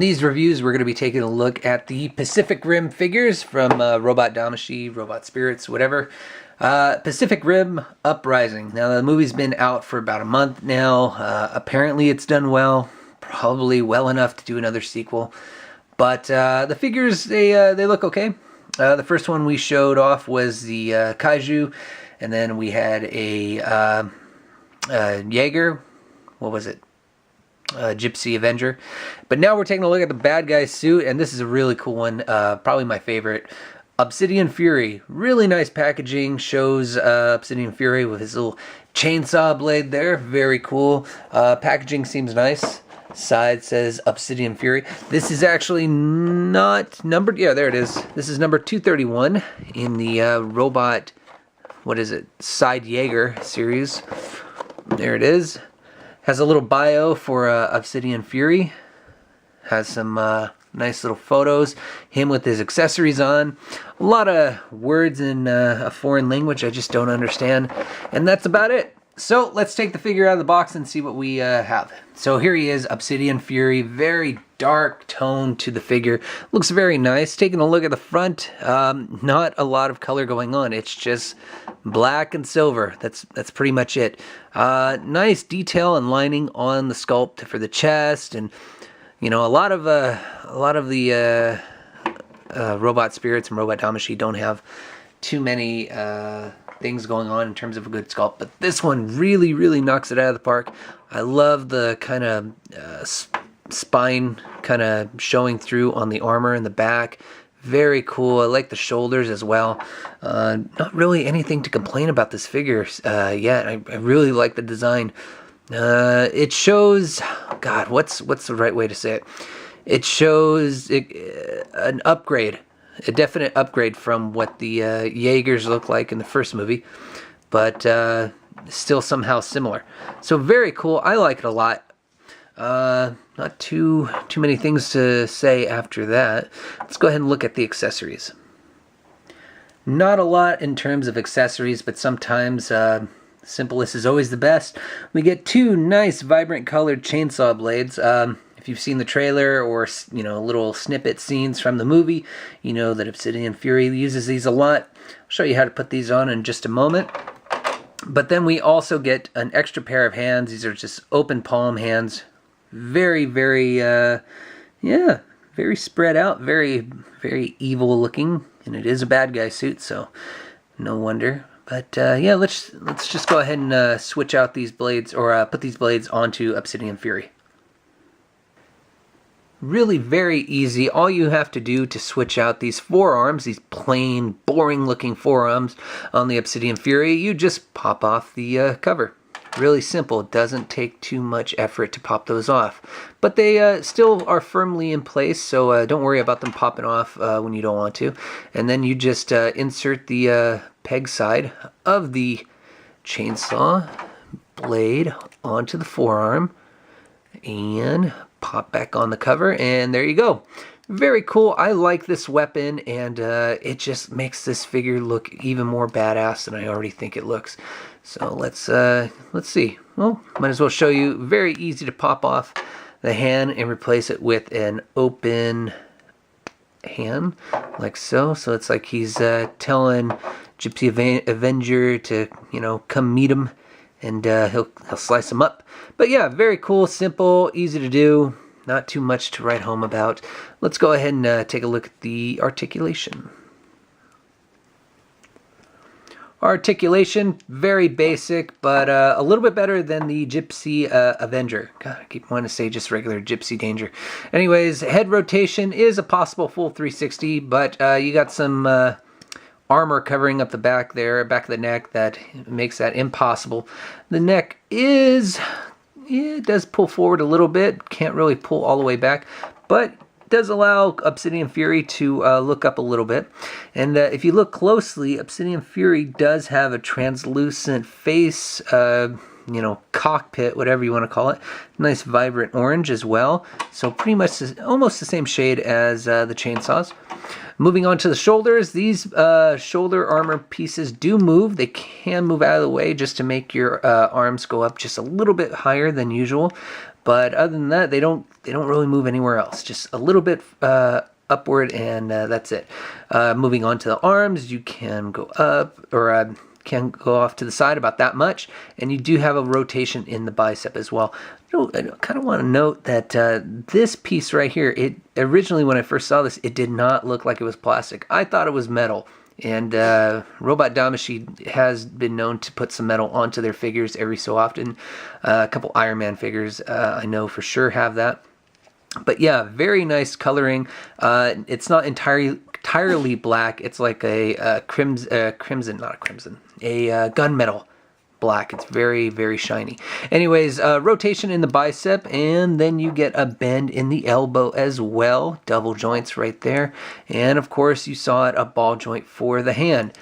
these reviews, we're going to be taking a look at the Pacific Rim figures from Robot Damashii, Robot Spirits, whatever. Pacific Rim Uprising. Now, the movie's been out for about a month now. Apparently, it's done well. Probably well enough to do another sequel. But the figures, they look okay. The first one we showed off was the Kaiju. And then we had a Jaeger. What was it? Gypsy Avenger. But now we're taking a look at the bad guy suit, and this is a really cool one, probably my favorite. Obsidian Fury. Really nice packaging. Shows Obsidian Fury with his little chainsaw blade there. Very cool. Packaging seems nice. Side says Obsidian Fury. This is actually not numbered. Yeah, there it is. This is number 231 in the Robot, what is it, Side Jaeger series. There it is. Has a little bio for Obsidian Fury. Has some nice little photos. Him with his accessories on. A lot of words in a foreign language I just don't understand. And that's about it. So let's take the figure out of the box and see what we have. So here he is, Obsidian Fury. Very dark tone to the figure. Looks very nice. Taking a look at the front, not a lot of color going on. It's just black and silver. That's pretty much it. Nice detail and lining on the sculpt for the chest, and you know, a lot of the Robot Spirits and Robot Damashii don't have too many things going on in terms of a good sculpt, but this one really knocks it out of the park. I love the kind of spine kind of showing through on the armor in the back. Very cool. I like the shoulders as well. Not really anything to complain about this figure yet. I really like the design. It shows, God, what's the right way to say it? It shows an upgrade. A definite upgrade from what the Jaegers look like in the first movie, but still somehow similar. So very cool. I like it a lot. Not too many things to say after that. Let's go ahead and look at the accessories. Not a lot in terms of accessories, but sometimes simplest is always the best. We get two nice vibrant colored chainsaw blades. If you've seen the trailer or, you know, little snippet scenes from the movie, you know that Obsidian Fury uses these a lot. I'll show you how to put these on in just a moment. But then we also get an extra pair of hands. These are just open palm hands. Very spread out. Very evil looking. And it is a bad guy suit, so no wonder. But yeah, let's just go ahead and switch out these blades, or put these blades onto Obsidian Fury. Really very easy. All you have to do to switch out these forearms, these plain, boring looking forearms on the Obsidian Fury, you just pop off the cover. Really simple. It doesn't take too much effort to pop those off. But they still are firmly in place, so don't worry about them popping off when you don't want to. And then you just insert the peg side of the chainsaw blade onto the forearm and pop back on the cover, and there you go. Very cool. I like this weapon, and it just makes this figure look even more badass than I already think it looks. So let's see. Well, might as well show you. Very easy to pop off the hand and replace it with an open hand, like so. So it's like he's telling Gypsy Avenger to, you know, come meet him, and he'll slice them up. But yeah, very cool, simple, easy to do. Not too much to write home about. Let's go ahead and take a look at the articulation. Articulation, very basic, but a little bit better than the Gypsy Avenger. God, I keep wanting to say just regular Gypsy Danger. Anyways, head rotation is a possible full 360, but you got some armor covering up the back there, back of the neck, that makes that impossible. The neck is, yeah, it does pull forward a little bit. Can't really pull all the way back, but does allow Obsidian Fury to look up a little bit. And if you look closely, Obsidian Fury does have a translucent face, you know, cockpit, whatever you want to call it. Nice vibrant orange as well. So pretty much almost the same shade as the chainsaws. Moving on to the shoulders, these shoulder armor pieces do move. They can move out of the way just to make your arms go up just a little bit higher than usual. But other than that, they don't really move anywhere else. Just a little bit upward, and that's it. Moving on to the arms, you can go up, or can go off to the side about that much, and you do have a rotation in the bicep as well. I kind of want to note that this piece right here, it originally, when I first saw this, it did not look like it was plastic. I thought it was metal. And Robot Damashii has been known to put some metal onto their figures every so often. A couple Iron Man figures I know for sure have that. But yeah, very nice coloring. It's not entirely black. It's like a gunmetal black. It's very, very shiny. Anyways, rotation in the bicep, and then you get a bend in the elbow as well. Double joints right there. And of course, you saw it, a ball joint for the hand.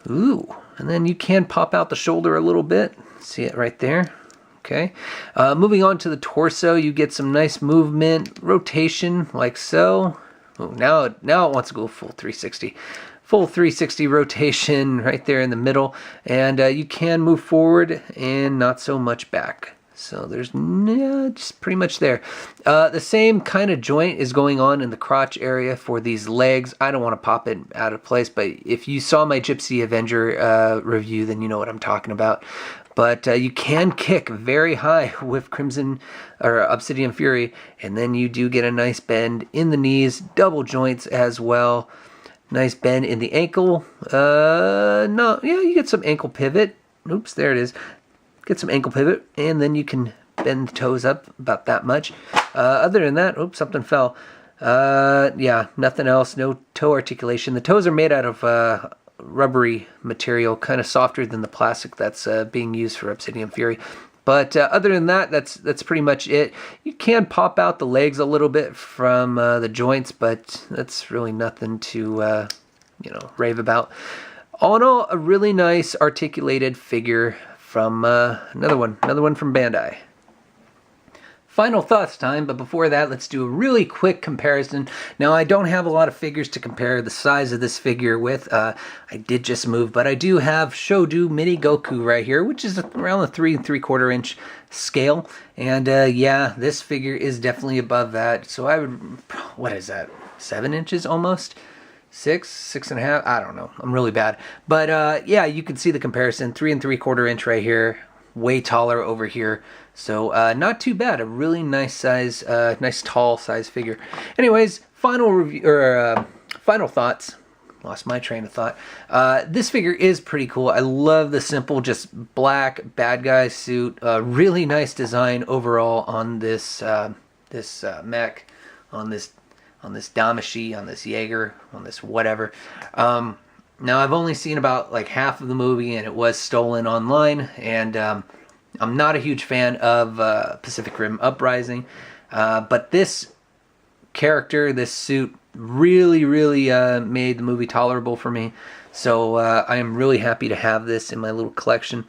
Ooh, and then you can pop out the shoulder a little bit. See it right there. Okay. Moving on to the torso, you get some nice movement, rotation like so. Oh, now it wants to go full 360. Full 360 rotation right there in the middle, and you can move forward and not so much back. So there's just pretty much there. The same kind of joint is going on in the crotch area for these legs. I don't want to pop it out of place, but if you saw my Gypsy Avenger review, then you know what I'm talking about. But you can kick very high with Crimson or Obsidian Fury, and then you do get a nice bend in the knees, double joints as well. Nice bend in the ankle. You get some ankle pivot. Oops, there it is. Get some ankle pivot, and then you can bend the toes up about that much. Other than that, oops, something fell. Yeah, nothing else. No toe articulation. The toes are made out of rubbery material, kind of softer than the plastic that's being used for Obsidian Fury. But other than that, that's pretty much it. You can pop out the legs a little bit from the joints, but that's really nothing to rave about. All in all, a really nice articulated figure from another one from Bandai. Final thoughts time, but before that, let's do a really quick comparison. Now, I don't have a lot of figures to compare the size of this figure with. I did just move, but I do have Shodu Mini Goku right here, which is around the 3 3/4 inch scale. And yeah, this figure is definitely above that. So I would, what is that, 7 inches almost? 6.5, I don't know. I'm really bad. But yeah, you can see the comparison. 3 3/4 inch right here, way taller over here. So not too bad. A really nice size, nice tall size figure. Anyways, final review or final thoughts. Lost my train of thought. This figure is pretty cool. I love the simple, just black bad guy suit. Really nice design overall on this mech, on this Damashii, on this Jaeger, on this whatever. Now I've only seen about like half of the movie, and it was stolen online, and I'm not a huge fan of Pacific Rim Uprising, but this character, this suit, really made the movie tolerable for me. So I am really happy to have this in my little collection.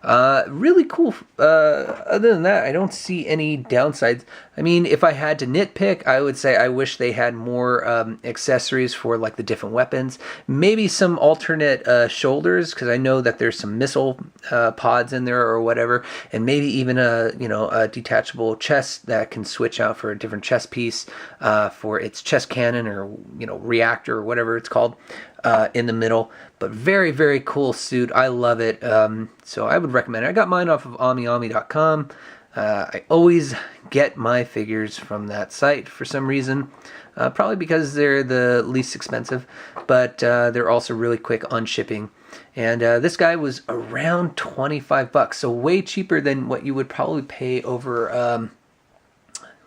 Really cool. Other than that, I don't see any downsides. I mean, if I had to nitpick, I would say I wish they had more accessories for like the different weapons. Maybe some alternate shoulders, because I know that there's some missile pods in there or whatever, and maybe even a detachable chest that can switch out for a different chest piece for its chest cannon or reactor or whatever it's called. In the middle, but very cool suit. I love it. So I would recommend it. I got mine off of AmiAmi.com. I always get my figures from that site for some reason, probably because they're the least expensive, but they're also really quick on shipping. And this guy was around $25, so way cheaper than what you would probably pay over.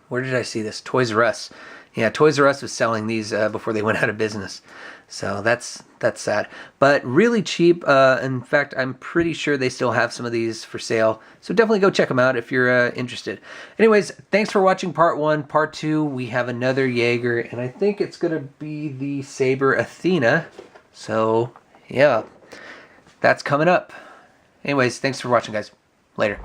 Where did I see this? Toys R Us. Yeah, Toys R Us was selling these before they went out of business. So that's sad. But really cheap. In fact, I'm pretty sure they still have some of these for sale. So definitely go check them out if you're interested. Anyways, thanks for watching part 1. Part 2, we have another Jaeger, and I think it's going to be the Saber Athena. So, yeah, that's coming up. Anyways, thanks for watching, guys. Later.